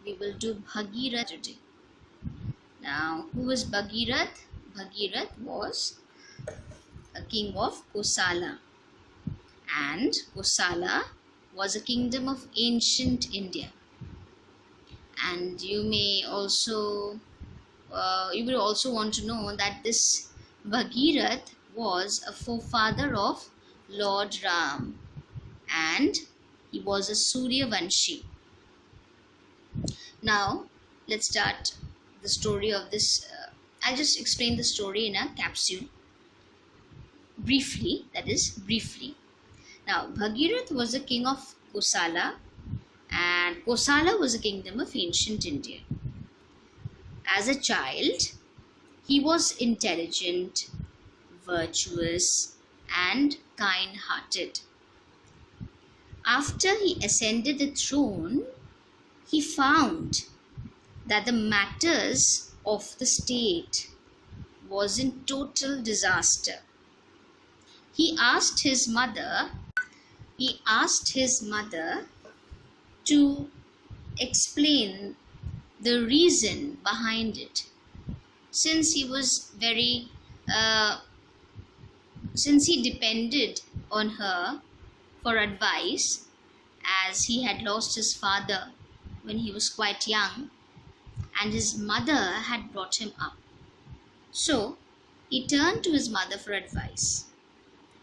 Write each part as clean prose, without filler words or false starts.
we will do Bhageeratha today. Now, who was Bhageeratha? Bhageeratha was a king of Kosala, and Kosala was a kingdom of ancient India. And you will also want to know that this Bhageeratha was a forefather of Lord Ram, and he was a Suryavanshi. Now, let's start the story of this. I'll just explain the story in a capsule. Briefly. Now, Bhageeratha was a king of Kosala, and Kosala was a kingdom of ancient India. As a child, he was intelligent, virtuous, and kind-hearted. After he ascended the throne, he found that the matters of the state was in total disaster. He asked his mother to explain the reason behind it, since he depended on her for advice, as he had lost his father when he was quite young, and his mother had brought him up. So he turned to his mother for advice.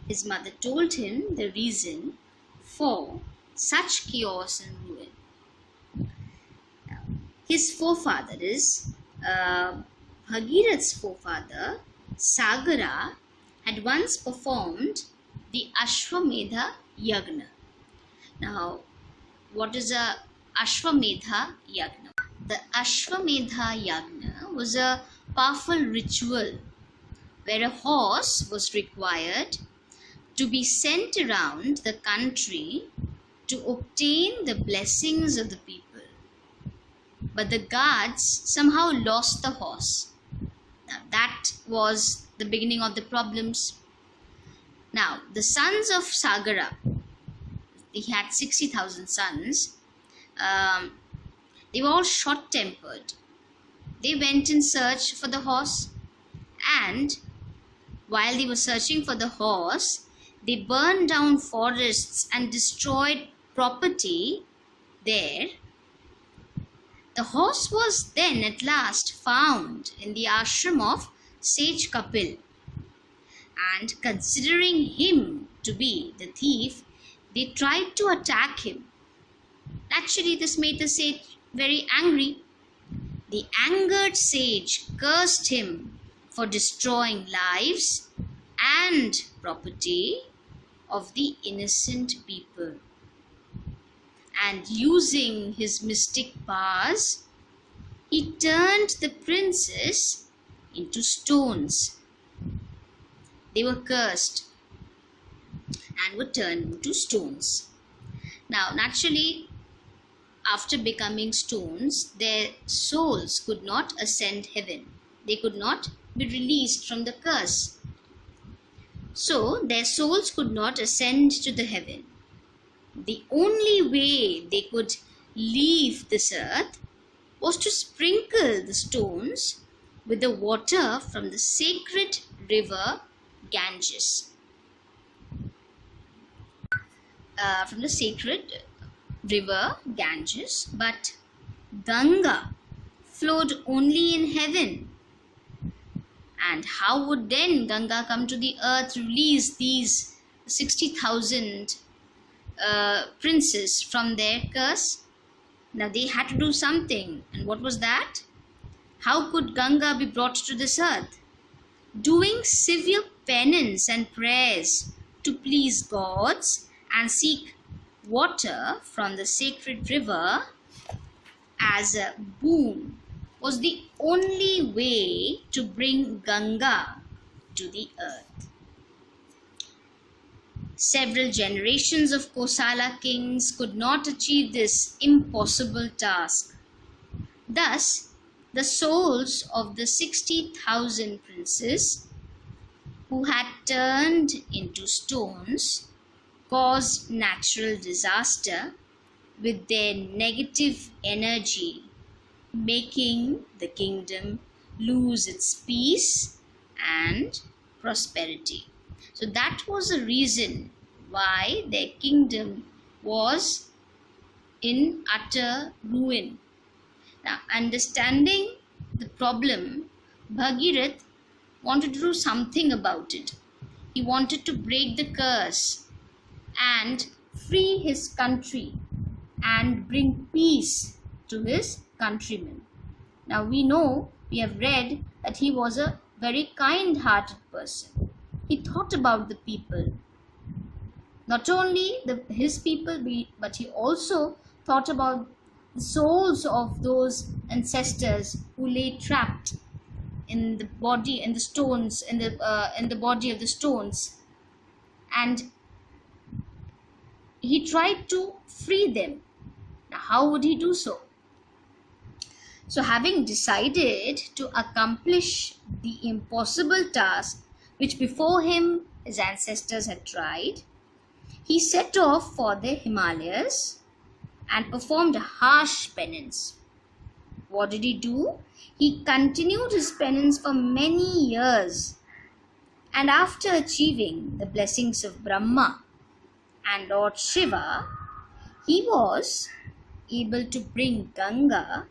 His mother told him the reason for such chaos and ruin. His forefather Bhageeratha's forefather, Sagara, had once performed the Ashwamedha Yagna. Now, what is a Ashwamedha Yagna? The Ashwamedha Yagna was a powerful ritual where a horse was required to be sent around the country to obtain the blessings of the people. But the guards somehow lost the horse. Now, that was the beginning of the problems. Now, the sons of Sagara, he had 60,000 sons, they were all short-tempered. They went in search for the horse, and while they were searching for the horse, they burned down forests and destroyed property there. The horse was then at last found in the ashram of sage Kapil, and considering him to be the thief, they tried to attack him. Naturally, this made the sage very angry. The angered sage cursed him for destroying lives and property of the innocent people. And using his mystic powers, he turned the princes into stones. They were cursed and were turned into stones. Now, naturally, after becoming stones, their souls could not ascend heaven. They could not be released from the curse. So, their souls could not ascend to the heaven. The only way they could leave this earth was to sprinkle the stones with the water from the sacred river Ganges. But Ganga flowed only in heaven. And how would then Ganga come to the earth to release these 60,000 princes from their curse? Now they had to do something. And what was that? How could Ganga be brought to this earth? Doing severe penance and prayers to please gods and seek water from the sacred river as a boon was the only way to bring Ganga to the earth. Several generations of Kosala kings could not achieve this impossible task. Thus, the souls of the 60,000 princes who had turned into stones caused natural disaster with their negative energy making the kingdom lose its peace and prosperity. So that was the reason why their kingdom was in utter ruin. Now, understanding the problem, Bhageerath wanted to do something about it. He wanted to break the curse and free his country and bring peace to his countrymen. Now we have read that he was a very kind-hearted person. He thought about the people, not only his people, but he also thought about the souls of those ancestors who lay trapped in the body, in the stones, in the body of the stones, and he tried to free them. Now, how would he do so? So, having decided to accomplish the impossible task which before him his ancestors had tried, he set off for the Himalayas and performed a harsh penance. What did he do? He continued his penance for many years, and after achieving the blessings of Brahma and Lord Shiva, he was able to bring Ganga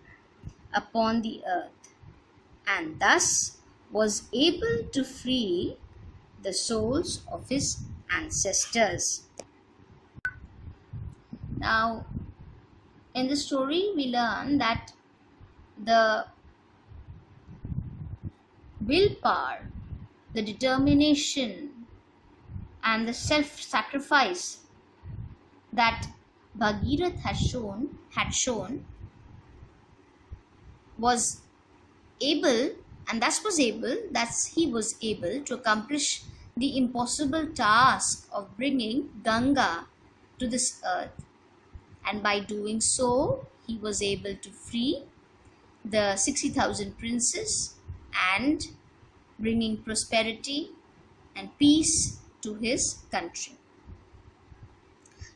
upon the earth, and thus was able to free the souls of his ancestors. Now, in the story, we learn that the willpower, the determination, and the self-sacrifice that Bhageerath had shown was able, and he was able to accomplish the impossible task of bringing Ganga to this earth. And by doing so, he was able to free the 60,000 princes and bringing prosperity and peace to his country.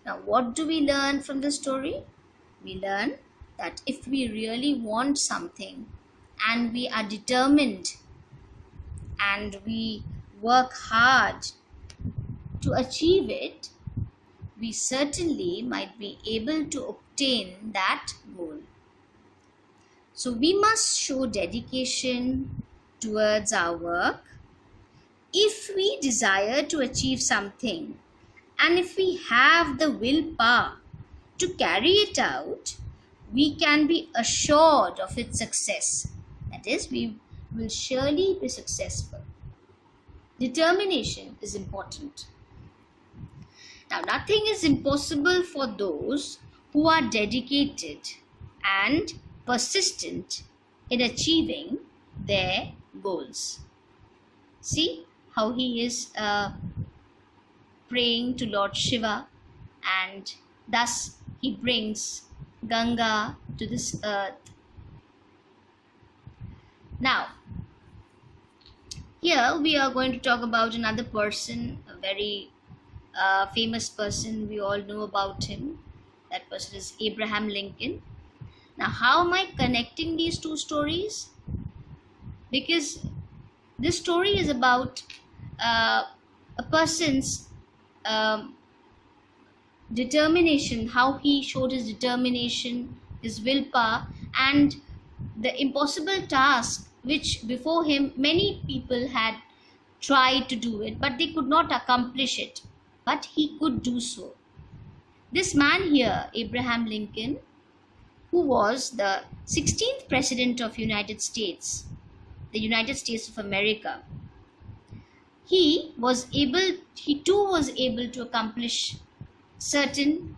Now, what do we learn from the story? We learn that if we really want something and we are determined and we work hard to achieve it, we certainly might be able to obtain that goal. So we must show dedication towards our work. If we desire to achieve something and if we have the willpower to carry it out, we can be assured of its success. That is, we will surely be successful. Determination is important. Now, nothing is impossible for those who are dedicated and persistent in achieving their goals. See how he is praying to Lord Shiva, and thus he brings Ganga to this earth. Now, here we are going to talk about another person, a very famous person. We all know about him. That person is Abraham Lincoln. Now, how am I connecting these two stories? Because this story is about a person's determination, how he showed his determination, his willpower, and the impossible task which before him many people had tried to do it, but they could not accomplish it. But he could do so. This man here, Abraham Lincoln, who was the 16th President of United States, the United States of America, he too was able to accomplish certain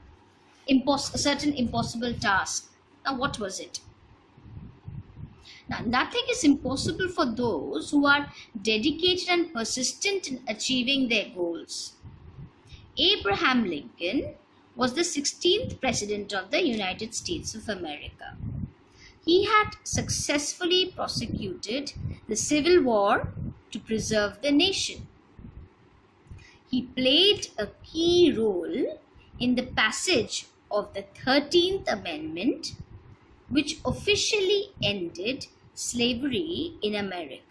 impossible task. Now, what was it? Now, nothing is impossible for those who are dedicated and persistent in achieving their goals. Abraham Lincoln was the 16th President of the United States of America. He had successfully prosecuted the Civil War to preserve the nation. He played a key role in the passage of the 13th Amendment which officially ended slavery in America.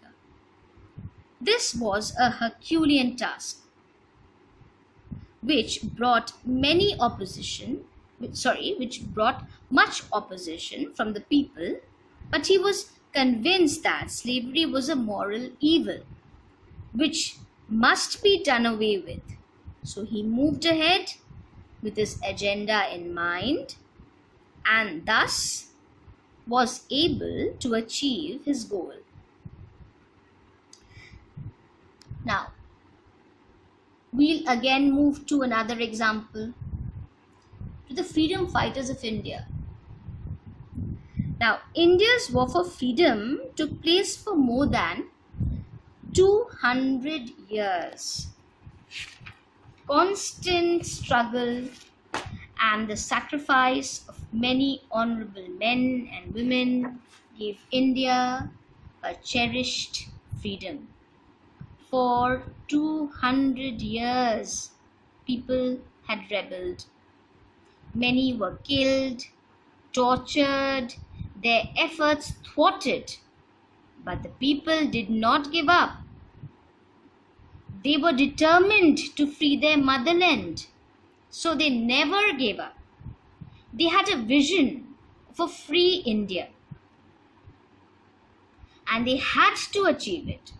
This was a Herculean task, which brought which brought much opposition from the people, but he was convinced that slavery was a moral evil, which must be done away with. So he moved ahead with his agenda in mind and thus was able to achieve his goal. Now, we'll again move to another example, to the freedom fighters of India. Now, India's war for freedom took place for more than 200 years. Constant struggle and the sacrifice of many honorable men and women gave India a cherished freedom. For 200 years, people had rebelled. Many were killed, tortured, their efforts thwarted, but the people did not give up. They were determined to free their motherland, so they never gave up. They had a vision of a free India, and they had to achieve it.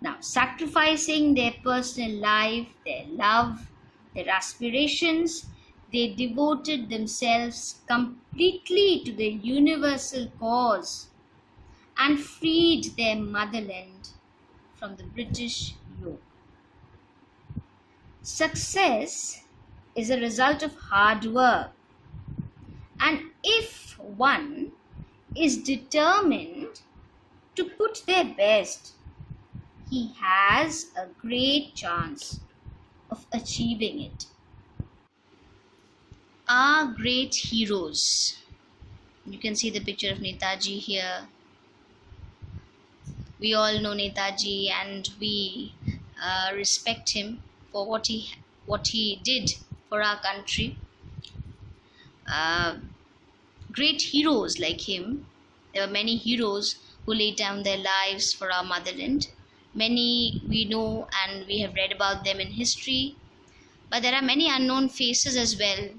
Now, sacrificing their personal life, their love, their aspirations, they devoted themselves completely to the universal cause and freed their motherland from the British yoke. Success is a result of hard work, and if one is determined to put their best, he has a great chance of achieving it. Our great heroes. You can see the picture of Netaji here. We all know Netaji and we respect him for what he did for our country. Great heroes like him. There were many heroes who laid down their lives for our motherland. Many we know and we have read about them in history, but there are many unknown faces as well,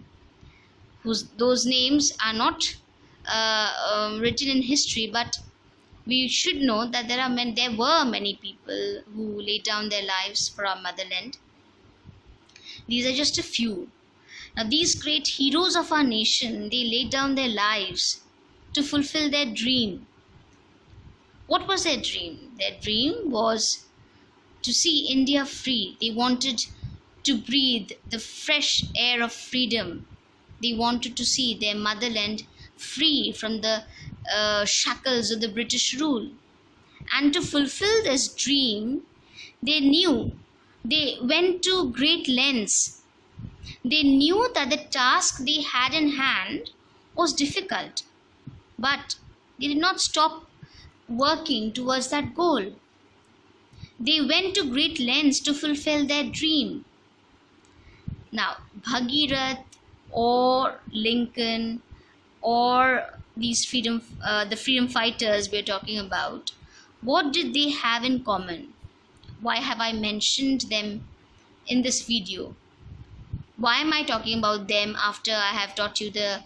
those names are not written in history, but we should know that there were many people who laid down their lives for our motherland. These are just a few. Now, these great heroes of our nation, they laid down their lives to fulfill their dream. What was their dream? Their dream was to see India free. They wanted to breathe the fresh air of freedom. They wanted to see their motherland free from the shackles of the British rule. And to fulfill this dream, they went to great lengths. They knew that the task they had in hand was difficult, but they did not stop working towards that goal. They went to great lengths to fulfill their dream. Now, Bhageeratha or Lincoln or these the freedom fighters we're talking about, what did they have in common? Why have I mentioned them in this video? Why am I talking about them after I have taught you the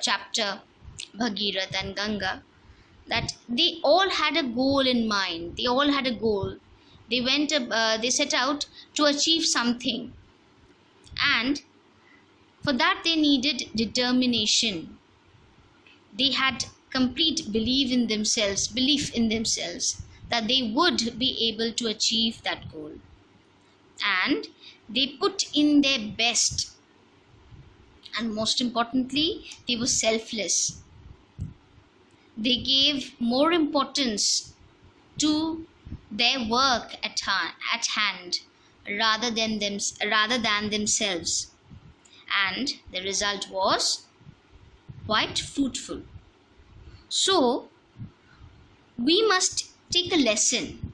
chapter Bhageeratha and Ganga? That they all had a goal in mind. They all had a goal. They set out to achieve something, and for that they needed determination. They had complete belief in themselves that they would be able to achieve that goal, and they put in their best, and most importantly, they were selfless. They gave more importance to their work at hand rather than themselves, and the result was quite fruitful. So we must take a lesson.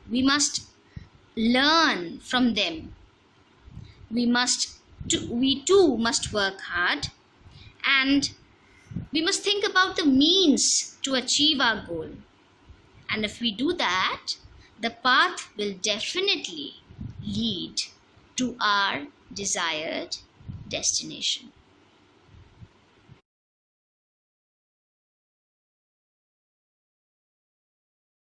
We must learn from them. We too must work hard, and We must think about the means to achieve our goal. And if we do that, the path will definitely lead to our desired destination.